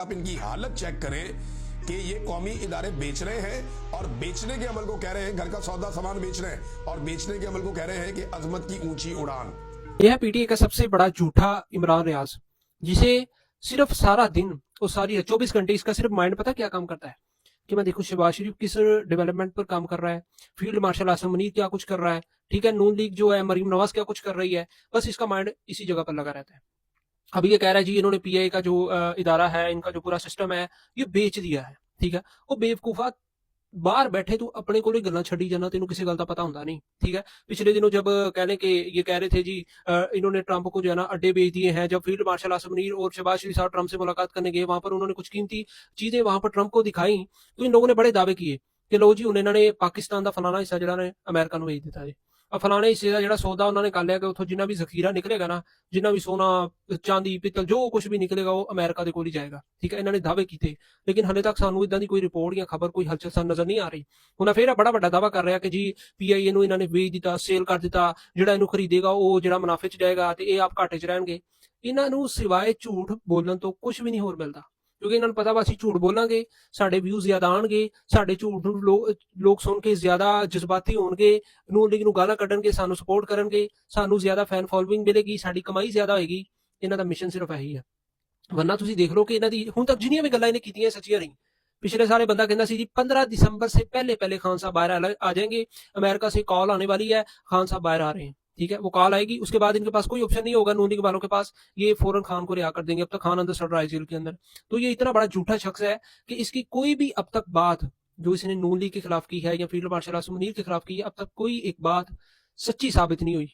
आप इनकी हालत चेक करें कि ये कौमी इदारे बेच रहे हैं और बेचने के अमल को कह रहे हैं, घर का सौदा सामान बेच रहे हैं और बेचने के अमल को कह रहे हैं कि अजमत की ऊंची उड़ान। यह पीटीआई का सबसे बड़ा झूठा इमरान रियाज, जिसे सिर्फ सारा दिन और सारी 24 घंटे इसका सिर्फ माइंड पता क्या काम करता है कि मैं देखूं शहबाज शरीफ किस डेवलपमेंट पर काम कर रहा है, फील्ड मार्शल आसम मुनीर क्या कुछ कर रहा है, ठीक है, नून लीग जो है मरीम नवाज क्या कुछ कर रही है। बस इसका माइंड इसी जगह पर लगा रहता है। अभी ये कह रहा है जी इन्होंने पीआई का जो इदारा है, इनका जो पूरा सिस्टम है, ये बेच दिया है। ठीक है, वो बेवकूफा बाहर बैठे तू अपने को गल्लां छड़ी जाना, तेन किसी गल का पता होंगे नहीं। ठीक है, पिछले दिनों जब कहने के ये कह रहे थे जी इन्होंने ट्रंप को जो है ना अड्डे बेच दिए हैं, जब फील्ड मार्शल आसम मुनीर और शहबाज शरीफ साहब ट्रंप से मुलाकात करने गए, वहां पर उन्होंने कुछ कीमती चीजें वहां पर ट्रंप को दिखाई, तो इन लोगों ने बड़े दावे किए कि लो जी उन्हें इन्होंने पाकिस्तान का फलाना हिस्सा जो ने अमेरिका को भेज दिता है। अब फलाने हिस्से का जो सौदा उन्होंने कर लिया कि उतो जिन्ना भी जखीरा निकलेगा ना, जिन्ना भी सोना चांदी पित्तल जो कुछ भी निकलेगा वो अमेरिका के कोल ही जाएगा। ठीक है, इन्होंने दावे किए, लेकिन हले तक सानू इदां दी कोई रिपोर्ट या खबर कोई हलचल सन नजर नहीं आ रही। हुण फिर बड़ा बड़ा दावा कर रहा कि जी पीआईए ਨੂੰ ਇਹਨਾਂ ਨੇ ਵੇਚ ਦਿੱਤਾ, ਸੇਲ ਕਰ ਦਿੱਤਾ, ਜਿਹੜਾ ਇਹਨੂੰ ਖਰੀਦੇਗਾ ਉਹ ਜਿਹੜਾ ਮੁਨਾਫੇ 'ਚ ਜਾਏਗਾ ਤੇ ਇਹ ਆਪ ਘਾਟੇ 'ਚ ਰਹਿਣਗੇ। ਇਹਨਾਂ ਨੂੰ ਸਿਵਾਏ ਝੂਠ ਬੋਲਣ ਤੋਂ ਕੁਝ ਵੀ ਨਹੀਂ ਹੋਰ ਮਿਲਦਾ, ਕਿਉਂਕਿ ਇਹਨਾਂ ਨੂੰ ਪਤਾ ਵਾ ਅਸੀਂ ਝੂਠ ਬੋਲਾਂਗੇ ਸਾਡੇ ਵਿਊਜ਼ ਜ਼ਿਆਦਾ ਆਣਗੇ, ਸਾਡੇ ਝੂਠ ਨੂੰ ਲੋਕ ਸੁਣ ਕੇ ਜ਼ਿਆਦਾ ਜਜ਼ਬਾਤੀ ਹੋਣਗੇ, ਨੂਨ ਲੀਗ ਨੂੰ ਗਾਲਾਂ ਕੱਢਣਗੇ, ਸਾਨੂੰ ਸਪੋਰਟ ਕਰਨਗੇ, ਸਾਨੂੰ ਜ਼ਿਆਦਾ ਫੈਨ ਫੋਲੋਇੰਗ ਮਿਲੇਗੀ, ਸਾਡੀ ਕਮਾਈ ਜ਼ਿਆਦਾ ਹੋਏਗੀ। ਇਹਨਾਂ ਦਾ ਮਿਸ਼ਨ ਸਿਰਫ ਇਹੀ ਹੈ। वरना तुम देख लो कि इन्हों की हूं तक जिन्नियां भी गल्लां इन्हें कीतियां सच्चियां रही। पिछले सारे बंदा कहता सी जी 15 दिसंबर से पहले पहले खान साहब बाहर आ जाएंगे, अमेरिका से कॉल आने वाली है, खान साहब बाहर आ रहे हैं। ठीक है, वो कॉल आएगी, उसके बाद इनके पास कोई ऑप्शन नहीं होगा नून लीग वालों के पास, ये फौरन खान को रिहा कर देंगे। अब तक खान अंदर सड़ रहा है जेल के अंदर। तो ये इतना बड़ा झूठा शख्स है कि इसकी कोई भी अब तक बात जो इसने नून लीग के खिलाफ की है या फील्ड मार्शल आसम मुनीर के खिलाफ की है, अब तक कोई एक बात सच्ची साबित नहीं हुई।